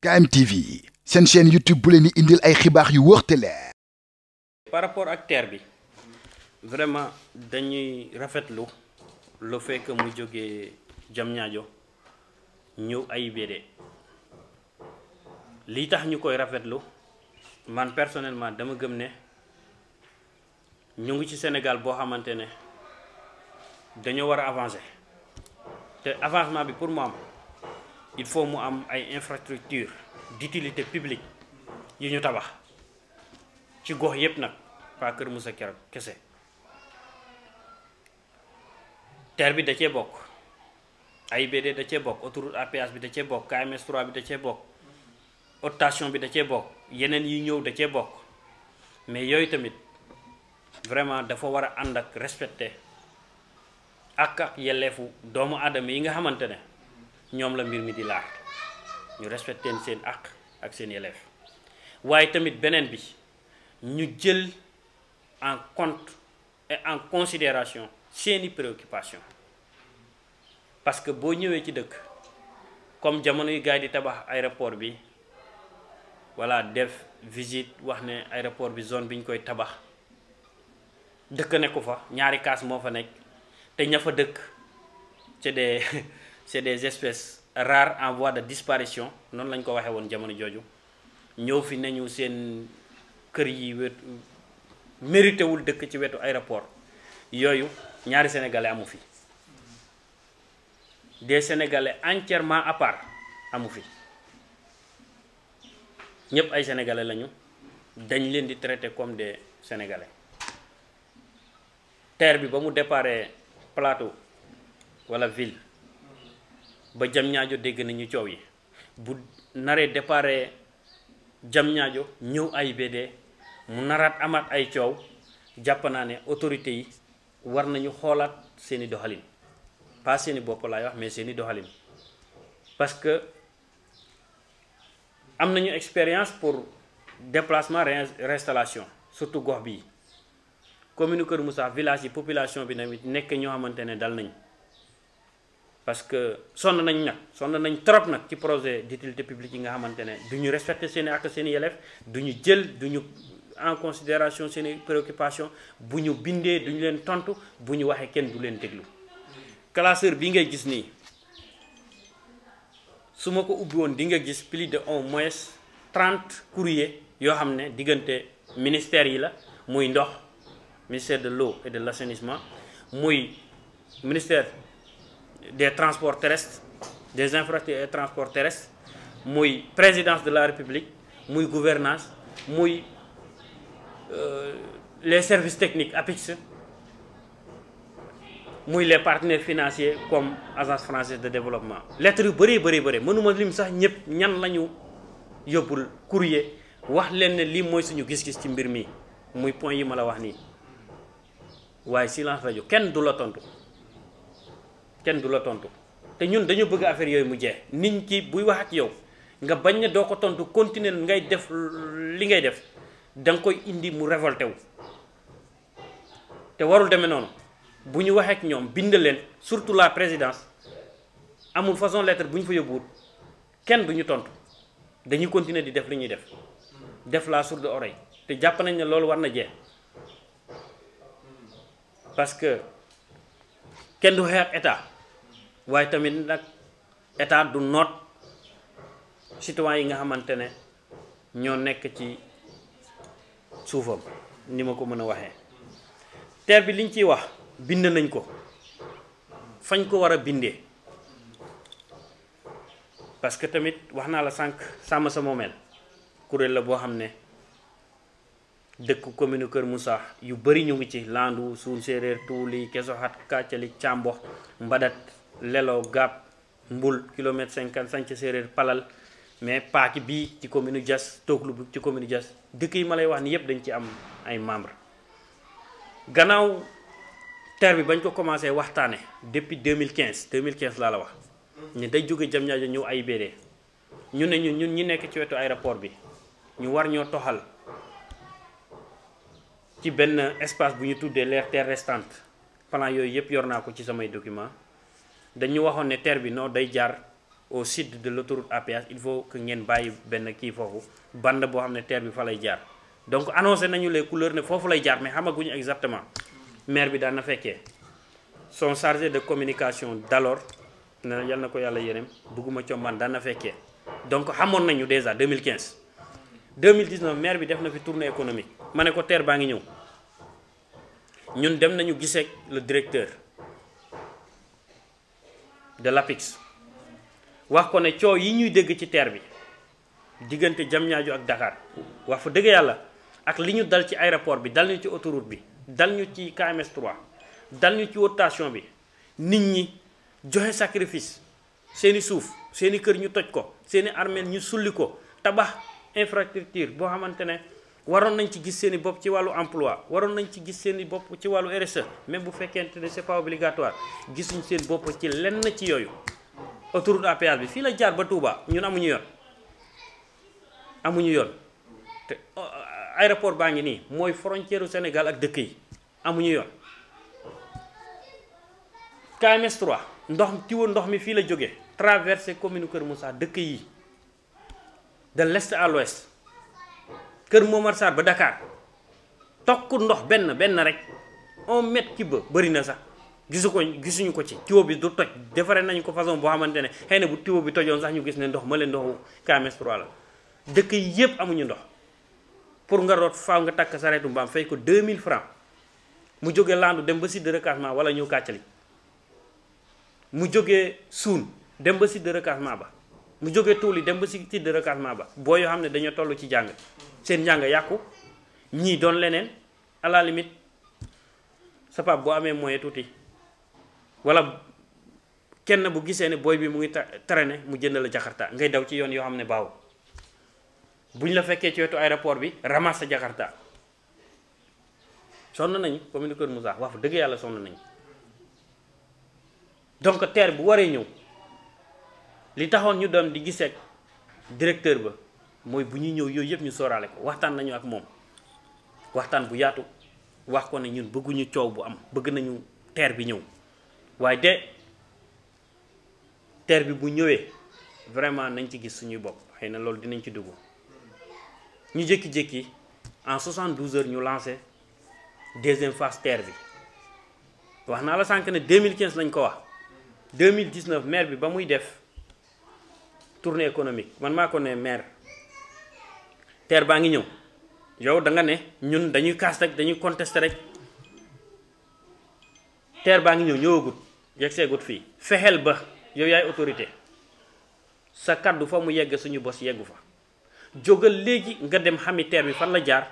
KMTV seen chaîne YouTube bu leen di indil ay xibaar yu wóor te leer. Par rapport ak TER bi vraiment dañuy rafetlu le fait que mu jógee Diamniadio ñëw AIBD lii tax ñu koy rafetlu man personnellement dama gëm ne ñu ngi ci Sénégal boo xamante ne dañoo war a avancer te avancement bi pour mu am il faut mu am ay infrastructures d'utilité publique yu ñu tabax ci gox yépp nag pas Kër Moussa Keroog kese TER bi da cee bokk AIBD da cee bokk autoroute à péage bi da cee bokk KMS 3 bi da cee bokk haute station bi da cee bokk yeneen yi ñëw da cee bokk mais yooyu tamit vraiment dafa war a ànd ak respecté ak yelleefu doomu aadama yi nga xamante ne ñoom la mbir mi di laar ñu respecté seen ak seen yelleef waaye tamit beneen bi ñu jël en compte et en considération seeni préoccupation parce que boo ñëwee ci dëkk comme jamono yu gars yi di tabax aéroport bi voilà def visite wax ne aéroport bi zone bi ñu koy tabax dëkk nekku fa ñaari kaas moo fa nekk te ña fa dëkk c'est des espèces rares en voie de disparition noonu lañ ko waxee woon jamono jooju ñëw fi nañu seen kër yi wetu mérité wul dëkk ci wetu aéroport yooyu ñaari sénégalais amu fi des sénégalais entièrement à part amu fi ñëpp ay sénégalais lañu dañ leen di traiter comme des sénégalais TER bi ba mu déparé plateau wala ville ba Diamniadio dégg nañu coow yi bu naree déparé Diamniadio ñëw AIBD mu naraat amaat ay coow jàpp naa ne autorités yi war nañu xoolaat seeni doxalin pas seeni bopp laay wax mais seeni doxalin parce que am nañu expérience pour déplacement réinstallation surtout gox bii commune Kër Moussa village yi population bi tamit nekk ñoo xamante ne dal nañ parce que sonn nañ trop nag ci projet d'utilité publique yi nga xamante ne du ñu respecter seeni ak seeni yelleef du ñu jël du ñu en considération seeni préoccupation bu ñu bindee du ñu leen tontu bu ñu waxee kenn du leen déglu classeur bi ngay gis nii su ma ko ubbi woon di nga gis plus de au moins 30 courriers yoo xam ne diggante ministères yi la muy ndox ministère de l'eau et de l'assainissement muy ministère des transports terrestres des infrastructures et transports terrestres muy présidence de la république muy gouvernance muy les services techniques APIX muy les partenaires financiers comme agence française de développement lettres yu bëri mënuma lim sax ñëpp ñan lañu yóbbul courrier wax leen ne lii mooy suñu gis-gis ci mbir mi muy point yi ma la wax nii waaye silence rajo kenn du la tontu te ñun dañu bëgg affaire yooyu mu jeex nit ki buy wax ak yow nga bañ ne doo ko tontu continuer ngay def li ngay def da nga koy indi mu révolté wu te warul demee noonu bu ñu waxee ak ñoom bind leen surtout la présidence amul façon lettre bu ñu fa yóbbuwut kenn du ñu tontu dañuy continuer di def li ñuy def la sourde oreille te jàpp nañ ne loolu war na jeex parce que kenn du xeex état waaye tamit nag état du noot citoyen yi nga xamante ne ñoo nekk ci suufam ni ma ko mën a waxee TER bi liñ ciy wax bind nañ ko fañ ko war a bindee parce que tamit wax naa la sànq sàmm sa moomeel kuréel la boo xam ne dëkk commune Kër Moussa yu bëri ñu ngi ci Landu Suun Séeréer Tuuli Kesoxat Kàccali Càmbox Mbadat Lelo Gàpp Mbul kilomètre 50 Sanc Séeréer Palal mais paaki bii ci commune Diass Tooglu bi ci commune Diass dëkk yi ma lay wax ni yëpp dañ ci am ay membres gannaaw TER bi bañ ko commencé waxtaane depuis 2015 laa la wax ñu day jóge Diamniadio ñëw AIBD ñu ne ñun ñi nekk ci wetu aéroport bi ñu war ñoo toxal ci benn espace bu ñu tuddee l'aire terrestre plan yooyu yëpp yor naa ko ci samay document dañu waxoon ne TER bi noo day jaar au sud de l'autoroute à péage il faut que ngeen bàyyi benn kii foofu bande boo xam ne TER bi fa lay jaar donc annoncé nañu les couleurs ne foofu lay jaar mais xamaguñu exactement maire bi daan na fekkee son chargé de communication d'alors ne yal na ko yàlla yërëm bugguma combaan daan na fekkee donc xamoon nañu déjà 2015 2019 maire bi def na fi tournée économique ma ne ko TER baa ngi ñëw ñun dem nañu gisee le directeur de l'APIX wax ko ne coow yi ñuy dégg ci TER bi diggante Diamniadio ak Dakar wax fa dëgg yàlla ak li ñu dal ci aéroport bi dal ñu ci autoroute bi dal ñu ci KMS 3 dal ñu ci haute station bi nit ñi joxe sacrifice seeni suuf seeni kër ñu toj ko seeni armeel ñu sulli ko tabax infrastructure boo xamante ne waroon nañ ci gis seeni bopp ci wàllu emploi waroon nañ ci gis seeni bopp ci wàllu RSE même bu fekkente ne c'est pas obligatoire gisuñ seen bopp ci lenn ci yooyu autoroute à péage bi fii la jaar ba Touba ñun amuñu yoon te aéroport baa ngi nii mooy frontière u Sénégal ak dëkk yi amuñu yoon KMS 3 ndox mi fii la jógee traversé commune Kër Moussa dëkk yi de l'est à l'ouest Kër Momar Sarr ba Dakar tokk ndox benn rek 1 mètre ci ba bëri na sax gisuñu ko ci tuyau bi du toj defaree nañu ko façon boo xamante ne xëy na bu tuyau bi tojoon sax ñu gis ne ndox ma leen ndoxu KMS 3 la dëkk yi yépp amuñu ndox pour nga root faaw nga takk sareetu mbaam fay ko 2000 francs mu jógee Landu dem ba site de recasement wala ñëw Kàccali mu jógee Suun dem ba site de recasement ba mu jógee Tuuli dem ba site de recasement ba boo yoo xam ne dañoo toll ci jàng seen njàng yàqu ñii doon leneen à la limite sa pap boo amee moyen tuuti wala kenn bu gisee ne booy bi mu ngi traîner mu jënd la jakarta ngay daw ci yoon yoo xam ne baaw buñ la fekkee ci wetu aéroport bi ramasse sa jakarta sonn nañu commune Kër Moussa wax fa dëgg yàlla sonn nañu donc TER bu waree ñëw li taxoon ñu doon di gisee directeur ba mooy bu ñuy ñëw yooyu yëpp ñu sóoraale ko waxtaan nañu ak moom waxtaan bu yaatu wax ko ne ñun bëgguñu coow bu am bëgg nañu TER bi ñëw waaye TER bi bu ñëwee vraiment nañ ci gis suñuy bopp xëy na loolu dinañ ci dugg ñu jékki-jékki en 72 heures ñu lancé deuxième phase TER bi wax naa la sànq ne 2015 lañ ko wax 2019 maire bi ba muy def tournée économique man maa ko ne maire TER baa ngi ñëw yow da nga ne ñun dañuy kaas rek dañuy contester rek TER baa ngi ñëw ñëwagut yegg seegut fii fexeel ba yow yaay autorité sa kaddu fa mu yegg suñu bos yeggu fa jógal léegi nga dem xami TER bi fan la jaar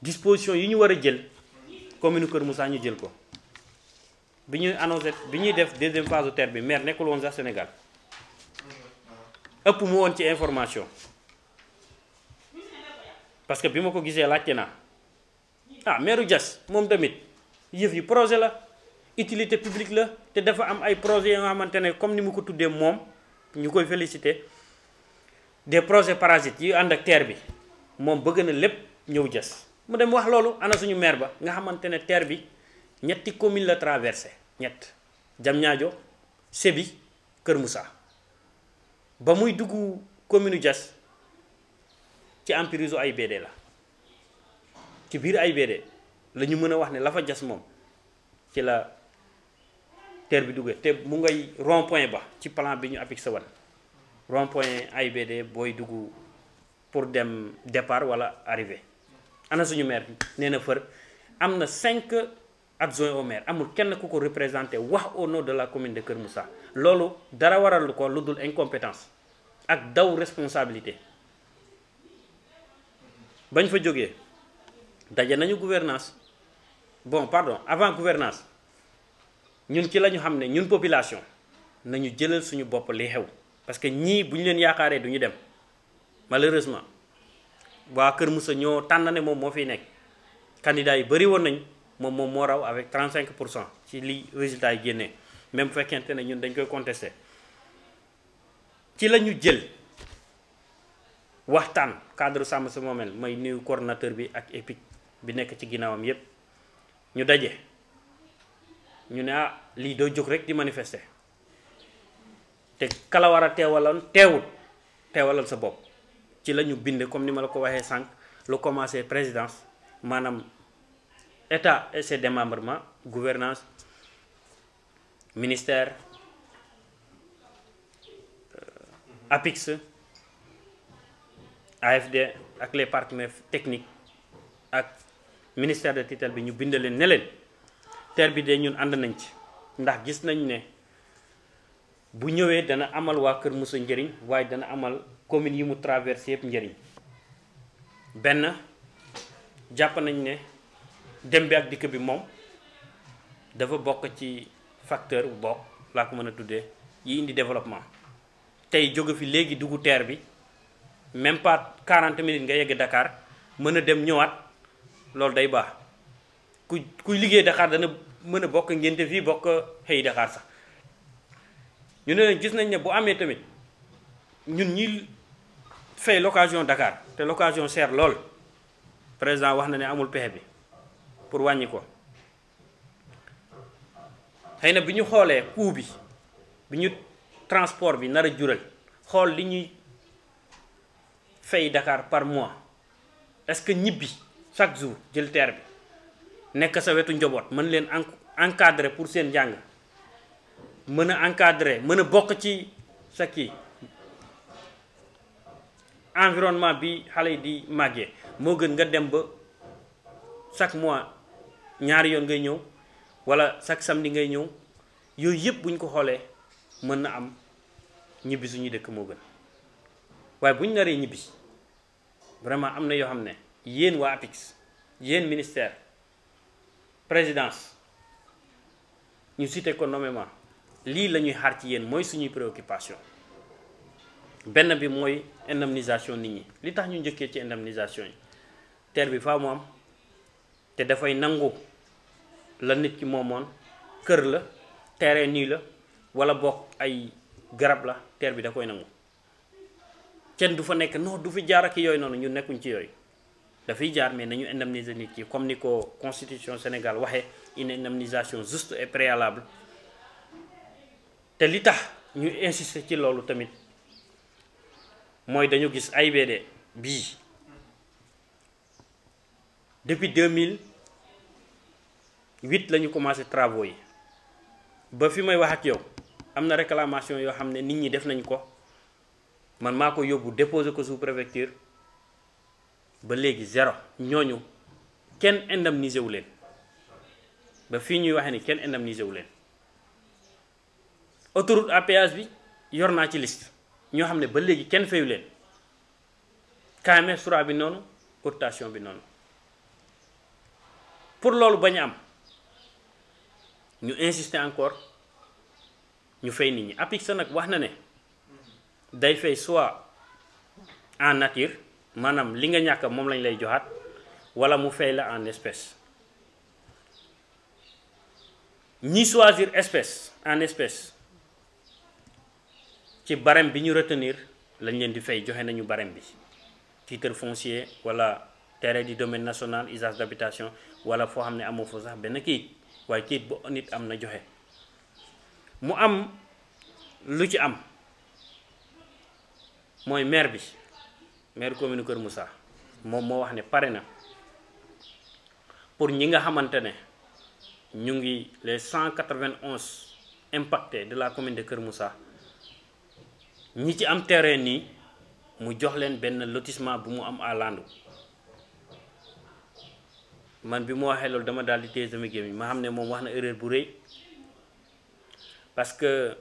disposition yi ñu war a jël commune Kër Moussa ñu jël ko bi ñuy annoncé bi ñuy def deuxième phase TER bi maire nekkul woon sax Sénégal ëpp mu woon ci information parce que bi ma ko gisee laajte naa maire Diass moom tamit yëf yi projet la utilité publique la te dafa am ay projets yoo xamante ne comme ni mu ko tuddee moom ñu koy féliciter des projets parasites yi ànd ak TER bi moom bëgg na lépp ñëw Diass mu dem wax loolu ana suñu maire ba nga xamante ne TER bi ñetti commune la traversé ñett Diamniadio Sébi Kër Moussa ba muy dugg commune Diass ci emprise AIBD la ci biir AIBD la ñu mën a wax ne la fa Diass moom ci la TER bi duggee te mu ngay rond point ba ci plan bi ñu appliqué woon rond point AIBD booy dugg pour dem départ wala arrivé ana suñu maire bi nee na fër am na 5 adjoints au maire amul kenn ku ko représenté wax au nom de la commune de Kër Moussa loolu dara waral ko lu dul incompétence ak daw responsabilité bañ fa jógee daje nañu gouvernance avant gouvernance ñun ci la ñu xam ne ñun population nañu jëlal suñu bopp li xew parce que ñii bu ñu leen yaakaaree du ñu dem malheureusement waa Kër Moussa ñoo tànn ne moom moo fiy nekk candidat yi bëri woon nañ moom moo raw avec 35% ci li résultat yi génnee même bu fekkente ne ñun dañ koy contester ci la ñu jël waxtaan cadre sàmm sa moomeel may nuyu coordonnateur bi ak EPIC bi nekk ci ginnaawam yépp ñu daje ñu ne lii doo jóg rek di manifester te kala war a teewalal sa bopp ci la ñu bind comme ni ma la ko waxee sànq lu commencé présidence maanaam état et ses démembrements gouvernance ministère APIX AFD ak les partenaires techniques ak ministère de tutelle bi ñu bind leen ne leen TER bi de ñun ànd nañ ci ndax gis nañ ne bu ñëwee dana amal waa Kër Moussa njëriñ waaye dana amal commune yi mu traversé yëpp njëriñ benn jàpp nañ ne dem bi ak dikk bi moom dafa bokk ci facteur bu bokk laa ko mën a tuddee yi indi développement tey jóge fi léegi dugg TER bi même pas 40 minutes nga yegg Dakar mën a dem ñëwaat loolu day baax kuy liggéey Dakar dana mën a bokk ngénte fii bokk xëy Dakar sax ñu ne gis nañ ne bu amee tamit ñun ñi fay location Dakar te location cher lool président wax na ne amul pexe bi pour wàññi ko xëy na bi ñu xoolee coût bi ñu transport bi nar a jural xool li ñuy fay Dakar par mois est-ce que ñibbi chaque jour jël TER bi nekk sa wetu njaboot mën leen encadrer pour seen njàng mën a encadrer mën a bokk ci sa kii environnement bi xale yi di màggee moo gën nga dem ba chaque mois ñaari yoon ngay ñëw wala chaque samedi ngay ñëw yooyu yëpp bu ñu ko xoolee mën na am ñibbi suñuy dëkk moo gën waaye bu ñu naree ñibbi vraiment am na yoo xam ne yéen waa APIX yéen ministère présidence ñu cité ko nommément lii la ñuy xaar ci yéen mooy suñuy préoccupation benn bi mooy indemnisation nit ñi li tax ñu njëkkee ci indemnisation yi TER bi faa mu am te dafay nangu la nit ki moomoon kër la terrain nii la wala bokk ay garab la TER bi da koy nangu kenn du fa nekk non du fi jaar ak yooyu noonu ñu nekkuñ ci yooyu dafay jaar mais nañu indemniser nit ki comme ni ko constitution Sénégal waxee une indemnisation juste et préalable te li tax ñu insister ci loolu tamit mooy dañu gis AIBD bii depuis 2008 la ñu commencé travaux yi ba fi may wax ak yow am na réclamation yoo xam ne nit ñi def nañ ko man maa ko yóbbu déposé ko sous préfecture ba léegi zéro ñooñu kenn indemnisé wu leen ba fii ñuy waxee ni kenn indemnisé wu leen autoroute à péage bi yor naa ci liste ñoo xam ne ba léegi kenn fayu leen KMS 3 bi noonu cotation bi noonu pour loolu bañ a am ñu insister encore ñu fay nit ñi APIX nag wax na ne day fay soit en nature maanaam li nga ñàkk moom lañ lay joxaat wala mu fay la en espèce ñi choisir en espèce ci barème bi ñu retenir lañ leen di fay joxe nañu barème bi titre foncier wala terrain du domaine national usage d'habitation wala foo xam ne amoo fa sax benn kayit waaye kayit bu nit am na joxe mu am lu ci am mooy maire commune Kër Moussa moom moo wax ne pare na pour ñi nga xamante ne ñu ngi les 191 impactés de la commune de Kër Moussa ñi ci am terrain nii mu jox leen benn lotissement bu mu am à Landou man bi mu waxee loolu dama daal di téye sama gémmiñ ma xam ne moom wax na erreur bu rëy parce que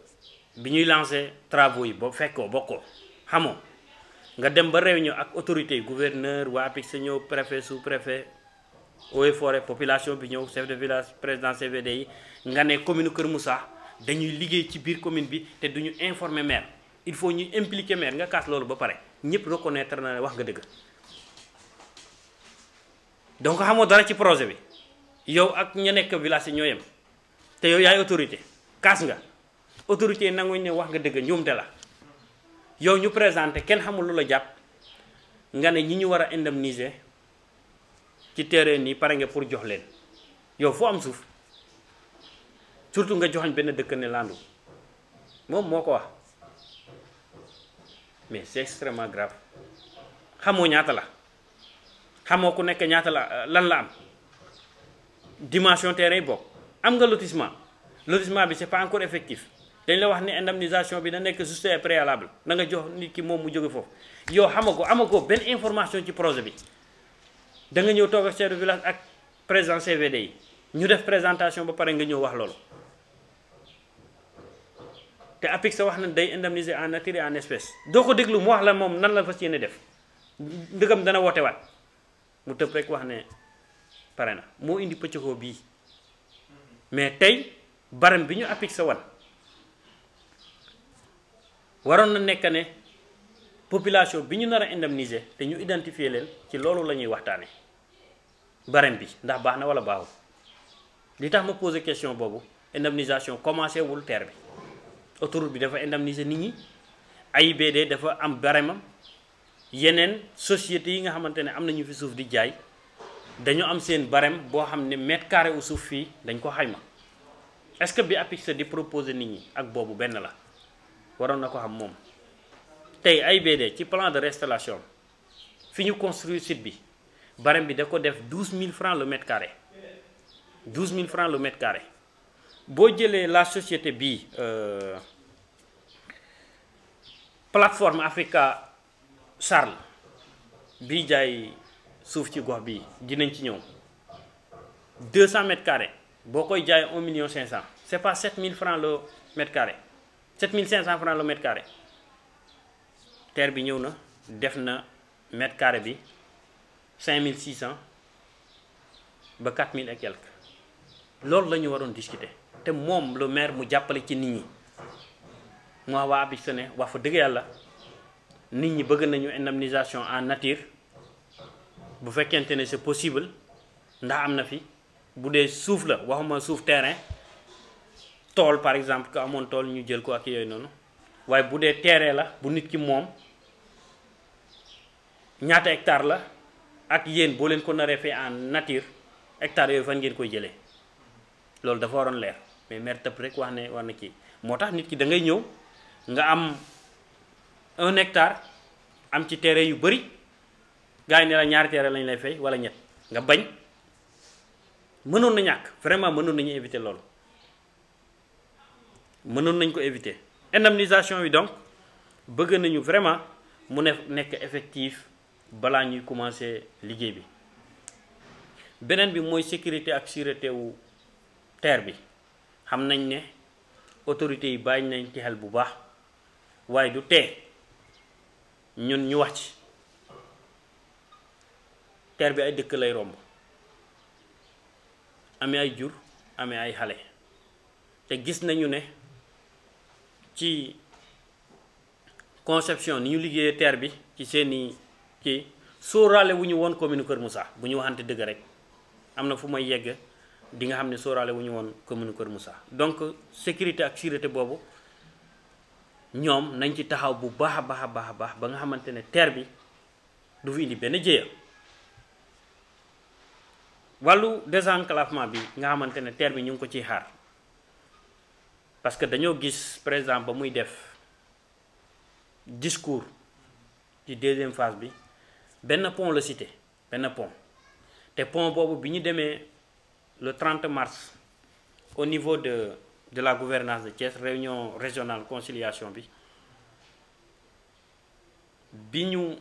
bi ñuy lancé travaux yi ba fekkoo bokkoo xamoo nga dem ba réunion ak autorité gouverneur waa APIX sa ñëw préfet sous préfet eaux et forêt population bi ñëw chef de village président CVD yi nga ne commune Kër Moussa dañuy liggéey ci biir commune bi te duñu informer maire il faut ñu impliquer maire nga kaas loolu ba pare ñëpp reconnaître na ne wax nga dëgg donc xamoo dara ci projet bi yow ak ña nekk village yi ñoo yem te yow yaay autorité kaas nga autorité nanguñ ne wax nga dëgg njuumte la yow ñu présenté kenn xamul lu la jàpp nga ne ñi ñu war a indemniser ci terrain nii pare nga pour jox leen yow foo am suuf surtout nga joxañ benn dëkk ne Landou moom moo ko wax mais c'est extrêmement grave. xamoo ñaata la xamoo ku nekk ñaata la lan la am dimension terrain bokk am nga lotissement bi c'est pas encore effectif dañ la wax ni indemnisation bi na nekk juste et préalable na nga jox nit ki moom mu jóge foofu yow amagoo benn information ci projet bi da nga ñëw toog ak chef de village ak président CVD yi ñu def présentation ba pare nga ñëw wax loolu te APIX sa wax na day indemniser en nature et en espèce doo ko déglu mu wax la moom nan la fas yéene def ndëgam dana woote waat mu tëb rek wax ne pare na moo indi pëccëxoo bii mais tey barème bi ñu APIX sa wan waroon na nekk ne population bi ñu nar a indemniser te ñu identifier leen ci loolu la ñuy waxtaane barème bi ndax baax na wala baaxul li tax ma poser question boobu indemnisation commencé wul terre bi autoroute bi dafa indemniser nit ñi AIBD dafa am barème yeneen sociétés yi nga xamante ne am nañu fi suuf di jaay dañu am seen barème boo xam ne mètre carré u suuf fii dañ ko xayma est-ce que bi APIX di proposer nit ñi ak boobu benn la waroon na ko xam moom tey AIBD ci plan de restauration fi ñu construire site bi barème bi da ko def 12 000 francs le mètre carré 12 000 francs le mètre carré boo jëlee la société bii plateforme Africa Charles bii jaay suuf ci gox bii dinañ ci ñëw 200 mètres carrés boo koy jaay 1 500 000 c'est pas 7 000 francs le mètre carré 7 500 francs le mètre carré terre bi ñëw na def na mètre carré bi 5 600 ba 4 000 et quelques loolu la ñu waroon discuter te moom le maire mu jàppale ci nit ñi mu wax waa APIX ne wax fa dëgg yàlla nit ñi bëgg nañu indemnisation en nature bu fekkente ne c'est possible ndax am na fi bu dee suuf la waxuma suuf terrain tool par exemple que amoon tool ñu jël ko ak yooyu noonu waaye bu dee terrain la bu nit ki moom ñaata hectare la ak yéen boo leen ko naree fee en nature hectare yooyu fan ngeen koy jëlee loolu dafa waroon leer mais maire tëb rek wax ne war na kii moo tax nit ki da ngay ñëw nga am 1 hectare am ci terrain yu bëri gars yi ne la ñaari terrain lañ lay fay wala ñett nga bañ mënoon na ñàkk vraiment mënoon nañu éviter loolu mënoon nañ ko éviter indemnisation bi donc bëgg nañu vraiment mu nekk effectif balaa ñuy commencer liggéey bi beneen bi mooy sécurité ak sûreté wu terre bi xam nañ ne autorités yi bàyyi nañ ci xel bu baax waaye du tee ñun ñu wax ci terre bi ay dëkk lay romb amee ay jur amee ay xale te gis nañu ne ci conception ni ñu liggéeyee terre bi ci seeni kii sóoraale wu ñu woon commune Kër Moussa bu ñu waxante dëgg rek am na fu may yegg di nga xam ne sóoraale wu ñu woon commune Kër Moussa donc sécurité ak sûreté boobu ñoom nañ ci taxaw bu baax a baax a baax a baax ba nga xamante ne terre bi du fi indi benn jéeya wàllu désenclavement bi nga xamante ne terre bi ñu ngi ko ciy xaar parce que dañoo gis président ba muy def discours ci deuxième phase bi benn pont la cité benn pont te pont boobu bi ñu demee le 30 mars au niveau de la gouvernance de Thiès réunion régionale conciliation bi ñu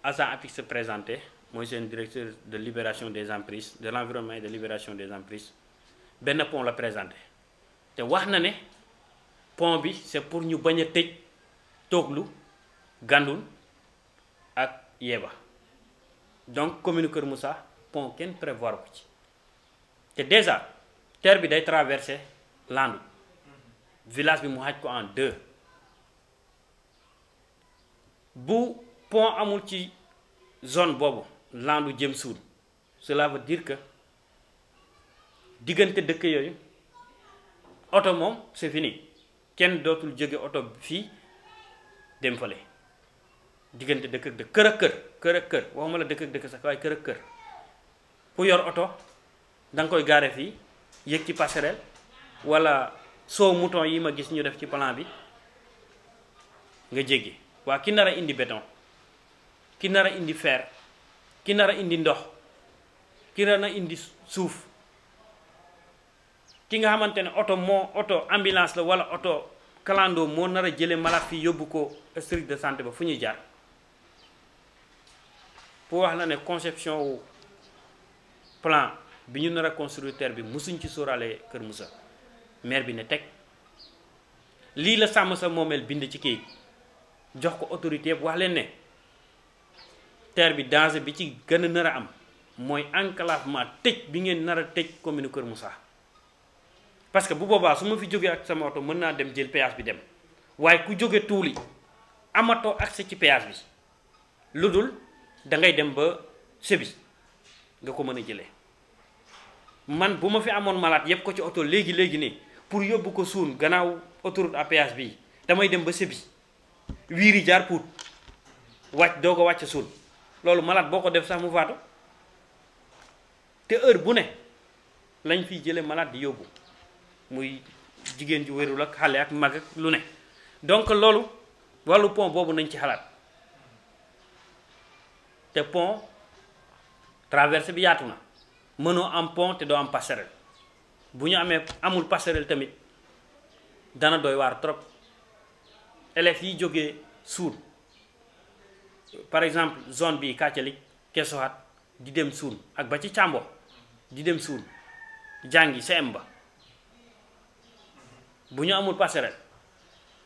agent APIX se présenté mooy seen directeur de libération des emprises de l'environnement et de libération des emprises benn pont la présenté te wax na ne pont bi c'est pour ñu bañ a tëj Tooglu Gandoul ak Yeba donc commune Kër Moussa pont kenn prévoir ko ci te déjà terre bi day traverser Landu village bi mu xaaj ko en 2 bu pont amul ci zone boobu Landu jëm suul cela veut dire que diggante dëkk yooyu oto moom c'est fini kenn dootul jóge oto fii dem fale diggante dëkk ak dëkk kër ak kër waxuma la dëkk ak dëkk sax waaye kër ak kër ku yor oto da nga koy gaare fii yëg ci passerelle wala soo mouton yi ma gis ñu def ci plan bi nga jéggi waa ki nar a indi béton ki nar a indi fer ki nar a indi ndox ki nar a indi suuf ki nga xamante ne oto ambulance la wala oto clando moo nar a jële malade fii yóbbu ko district de santé ba fu ñuy jaar pour wax la ne conception wu plan bi ñu nar a construire terre bi musuñ ci sóoraale Kër Moussa maire bi ne teg lii la sàmm sa moomeel bind ci kayit jox ko autorité yëpp wax leen ne terre bi danger bi ci gën a nar a am mooy enclavement tëj bi ngeen nar a tëj commune Kër Moussa parce que bu boobaa su ma fi jógee ak sama oto mën naa dem jël péage bi dem waaye ku jóge tuuli amatoo accès ci péage bi lu dul da ngay dem ba sebi nga ko mën a jëlee man bu ma fi amoon malade yëpp ko ci oto léegi nii pour yóbbu ko suun gannaaw autoroute à péage bii damay dem ba sebi wiiri jaar puut wàcc doo ko wàcc suun loolu malade boo ko def sax mu faatu te heure bu ne lañ fiy jële malade di yóbbu muy jigéen ju wérul ak xale ak mag ak lu ne donc loolu wàllu pont boobu nañ ci xalaat te pont traversée bi yaatu na mënoo am pont te doo am passerelle bu ñu amul passerelle tamit dana doy waar trop élèves yi jógee suun par exemple zone bi Kàccalik Kesohat di dem suun ak ba ci Càmbo di dem suun jàngi CM ba bu ñu amul passerelle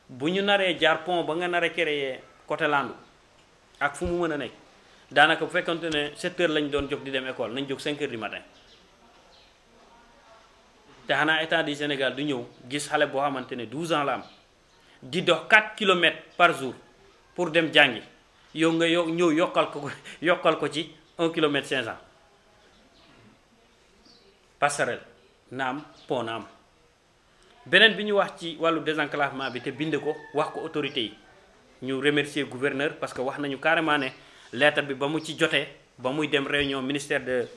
bu ñu naree jaar pont ba nga nar a créer côté Landu ak fu mu mën a nekk daanaka bu fekkante ne 7 heures lañ doon jóg di dem école nañ jóg 5 heures du matin te xanaa état du Sénégal du ñëw gis xale boo xamante ne 12 ans la am di dox 4 kilomètres par jour pour dem jàngi yow nga ñëw yokkal ko ci 1 kilomètre 500 passerelle na am pont na am beneen bi ñu wax ci wàllu désenclavement bi te bind ko wax ko autorité yi ñu remercier gouverneur parce que wax nañu carrément ne lettre bi ba mu ci jotee ba muy dem réunion ministère de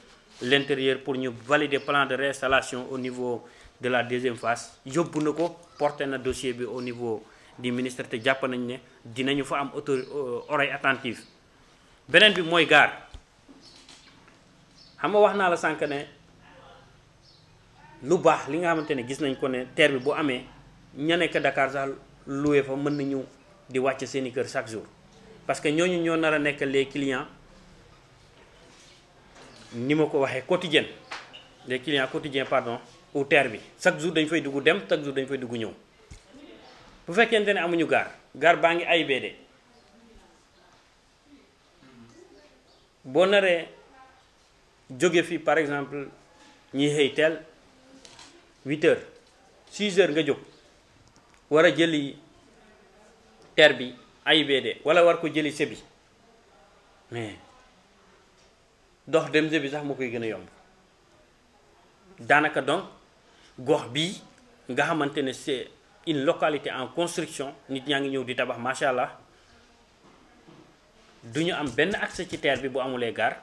l'intérieur pour ñu valider plan de réinstallation au niveau de la deuxième phase yóbbu na ko porté na dossier bi au niveau du ministère te jàpp nañ ne dinañu fa am oreille attentive beneen bi mooy gaar xam nga wax naa la sànq ne lu baax li nga xamante ne gis nañ ko ne terre bi bu amee ña nekk Dakar sax loué fa mën nañu di wàcc seeni kër chaque jour parce que ñooñu ñoo nar a nekk les clients ni ma ko waxee quotidien les clients quotidiens pardon ou terre bi chaque jour dañ fay dugg dem chaque jour dañ fay dugg ñëw bu fekkente ne amuñu gaar baa ngi AIBD boo naree jóge fii par exemple ñiy xëy teel 8 heures 6 heures nga jóg war a jëli terre bi AIBD wala war ko jëli sebi mais dox dem sebi sax moo koy gën a yomb daanaka donc gox bii nga xamante ne c'est une localité en construction nit ñaa ngi ñëw di tabax macha allah du ñu am benn accès ci terre bi bu amulee gaar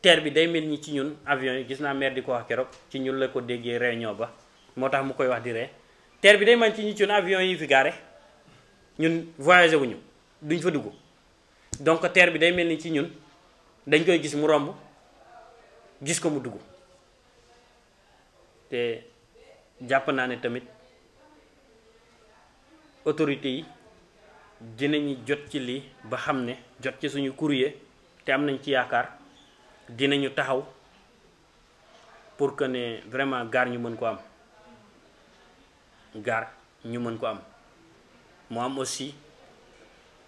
terre bi day mel ni ci ñun avion yi gis naa maire di ko wax keroog ci ñun la ko déggee réunion ba moo tax mu koy wax di ree terre bi day mel ci ñun avion yi fi gaare ñun voyagé wuñu duñ fa dugg donc terre bi day mel ni ci ñun dañ koy gis mu romb gis ko mu dugg te jàpp naa ne tamit autorités yi dinañu jot ci lii ba xam ne jot ci suñu courrier te am nañ ci yaakaar dinañu taxaw pour que ne vraiment gaar ñu mën ko am gaar ñu mën ko am mu am aussi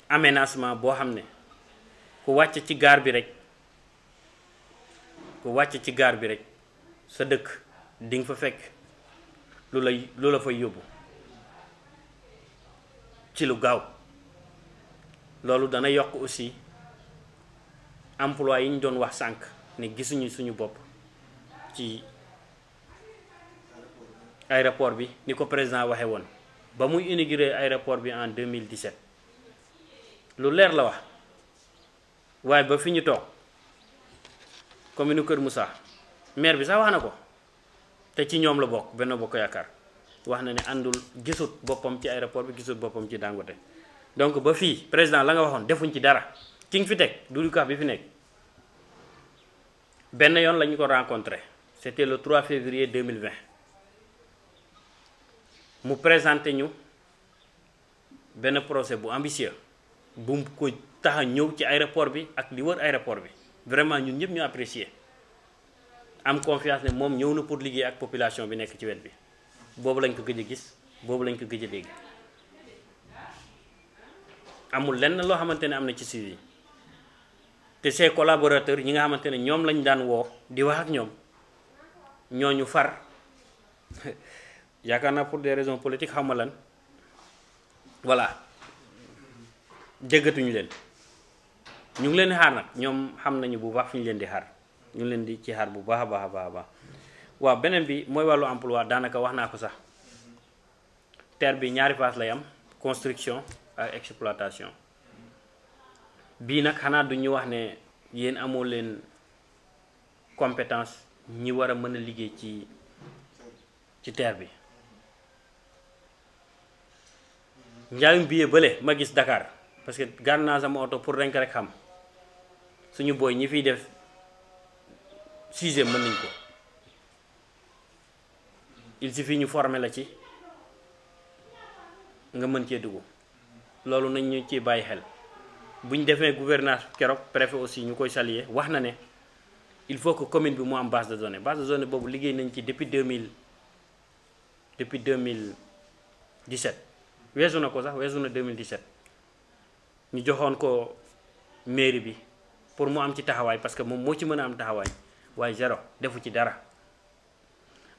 aménagement boo xam ne ku wàcc ci gaar bi rek sa dëkk di nga fa fekk lu la fay yóbbu ci lu gaaw loolu dana yokk aussi emploi yi ñu doon wax sànq ne gisuñu suñu bopp ci aéroport bi ni ko président waxee woon ba muy inauguré aéroport bi en 2017 lu leer la wax waaye ba fi ñu toog commune Kër Moussa maire bi sax wax na ko te ci ñoom la bokk Benno Bokk Yaakaar wax na ne àndul gisut boppam ci aéroport bi gisut boppam ci Dangote donc ba fii président la nga waxoon defuñ ci dara ki nga fi teg Doudou Ka bi fi nekk benn yoon la ñu ko rencontré c'était le 3 février 2020 mu présenté ñu benn projet bu ambitieux bu ko tax a ñëw ci aéroport bi ak li wër aéroport bi vraiment ñun ñëpp ñu apprécier am confiance ne moom ñëw na pour liggéey ak population bi nekk ci wet bi boobu lañ ko gëj a gis boobu lañ ko gëj a dégg amul lenn loo xamante ne am na ci suivi te ses collaborateurs ñi nga xamante ne ñoom lañ daan woo di wax ak ñoom ñooñu far yaakaar naa pour des raisons politiques xam nga lan voilà déggatuñu leen ñu ngi leen di xaar nag ñoom xam nañu bu baax fi ñu leen di xaar ñu ngi leen di ci xaar bu baax a baax a baax a baax waaw beneen bi mooy wàllu emploi daanaka wax naa ko sax terre bi ñaari phase lay am construction ak exploitation bii nag xanaa du ñu wax ne yéen amoo leen compétence ñi war a mën a liggéey ci terre bi njaayum billet bële ma gis Dakar parce que gar naa sama oto pour renk rek xam suñu booy ñi fiy def 6e mën nañ ko il suffit ñu former la ci nga mën cee dugg loolu nañ ñu ci bàyyi xel bu ñu defee gouvernance keroog préfet aussi ñu koy saluer wax na ne il faut que commune bi mu am base de données boobu liggéey nañ ci depuis 2017 weesu na ko sax weesu na 2017 ñu joxoon ko mairie bi pour mu am ci taxawaay parce que moom moo ci mën a am taxawaay waaye zéro defu ci dara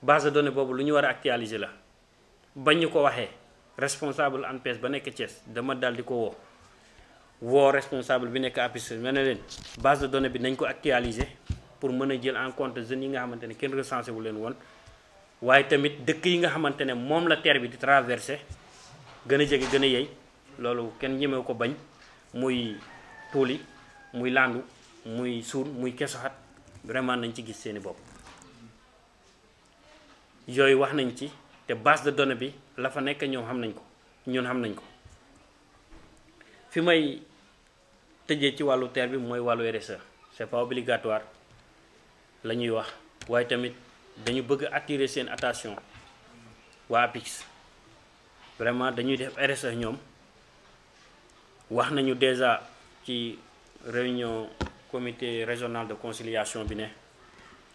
base de données boobu lu ñu war a actualiser la bañ ñu ko waxee responsable ANPEJ ba nekk Thiès dama dal di ko woo responsable bi nekk APIX ma ne leen base de données bi nañ ko actualiser pour mën a jël en compte jeunes yi nga xamante ne kenn recensé wu leen woon waaye tamit dëkk yi nga xamante ne moom la terre bi di traversé gën a jege gën a yey loolu kenn ñemewu ko bañ muy tuuli muy landu muy suun muy kesoxat vraiment nañ ci gis seeni bopp yooyu wax nañ ci te base de données bi la fa nekk ñoom xam nañ ko ñun xam nañ ko fi may tëjee ci wàllu terre bi mooy wàllu RSE c'est pas obligatoire la ñuy wax waaye tamit dañu bëgg attirer seen attention waa APIX vraiment dañuy def RSE ñoom wax nañu déjà ci réunion comité régional de conciliation bi ne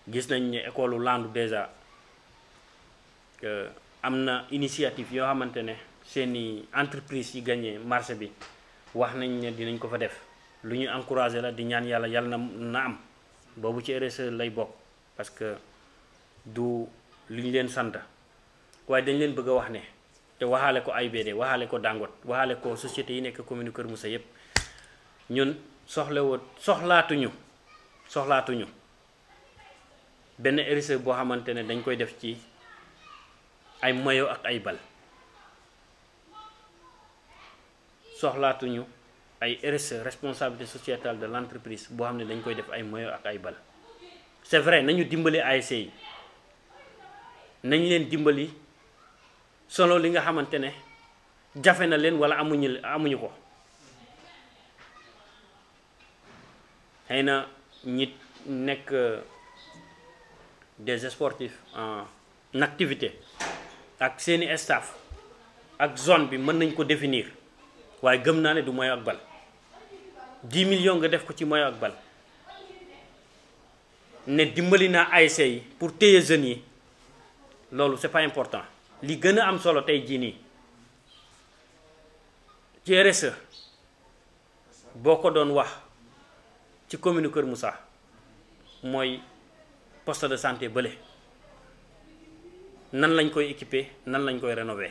gis nañ ne école landu déjà que am na initiative yoo xamante ne seeni entreprise yi gagné marché bi wax nañ ne dinañ ko fa def lu ñu encouragé la di ñaan yàlla na am boobu ci RSE lay bokk parce que du lu ñu leen sant waaye dañ leen bëgg a wax ne te waxaale ko AIBD waxaale ko Dangote waxaale ko société yi nekk commune Kër Moussa yépp ñun soxlaatuñu benn RSE boo xamante ne dañ koy def ci ay mayo ak ay bal soxlaatuñu ay RSE responsabilité sociétale de l'entreprise boo xam ne dañ koy def ay mayo ak ay bal c'est vrai nañu dimbali ASC yi nañ leen dimbali solo li nga xamante ne jafe na leen wala amuñu ko xëy na ñi nekk des sportifs en activité ak seeni staff ak zone bi mën nañ ko définir waaye gëm naa ne du mayo ak bal 10 millions nga def ko ci mayo ak bal ne dimbali naa ASC yi pour téye jeunes yi loolu c'est pas important li gën a am solo tey jii nii ci RSE boo ko doon wax ci commune Kër Moussa mooy poste de santé bële nan lañ koy équiper nan lañ koy rénover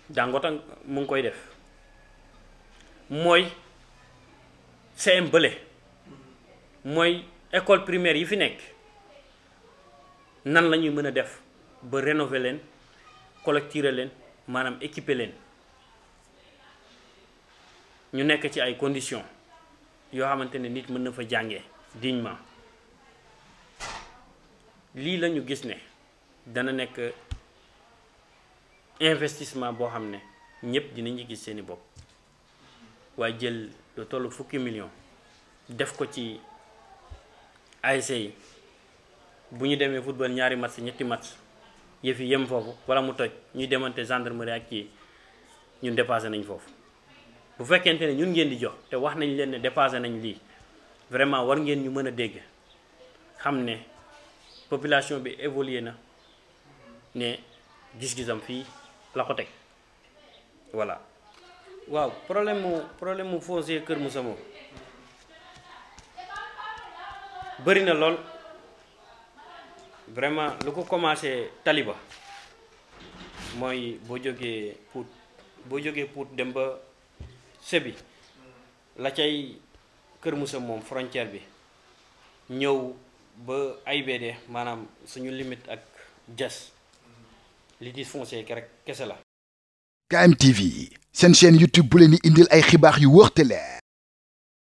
Dangote mu ngi koy def mooy CM bële mooy école primaire yi fi nekk nan la ñuy mën a def ba rénover leen collecter leen maanaam équiper leen ñu nekk ci ay conditions yoo xamante ne nit mën na fa jàngee dignement lii la ñu gis ne dana nekk investissement boo xam ne ñëpp dinañu gis seeni bopp waaye jël lu tollu fukki million def ko ci ASC yi bu ñu demee football ñaari match ñetti match yëf yi yem foofu wala mu toj ñuy demante gendarmerie ak kii ñun dépassé nañ foofu. bu fekkente ne ñun ngeen di jox te wax nañ leen ne dépassé nañ lii vraiment war ngeen ñu mën a dégg xam ne population bi évolué na ne gis-gisam fii la ko teg voilà. waaw problème mu foncier Kër Moussa moom bëri na lool vraiment lu ko commencé Taliba mooy boo jógee Pout dem ba Sébi la cay Kër Moussa moom frontière bi ñëw ba AIBD maanaam suñu limite ak Diass litige foncier rek kese la. KMTV seen chaîne YouTube bu leen di indil ay xibaar yu wóor te leer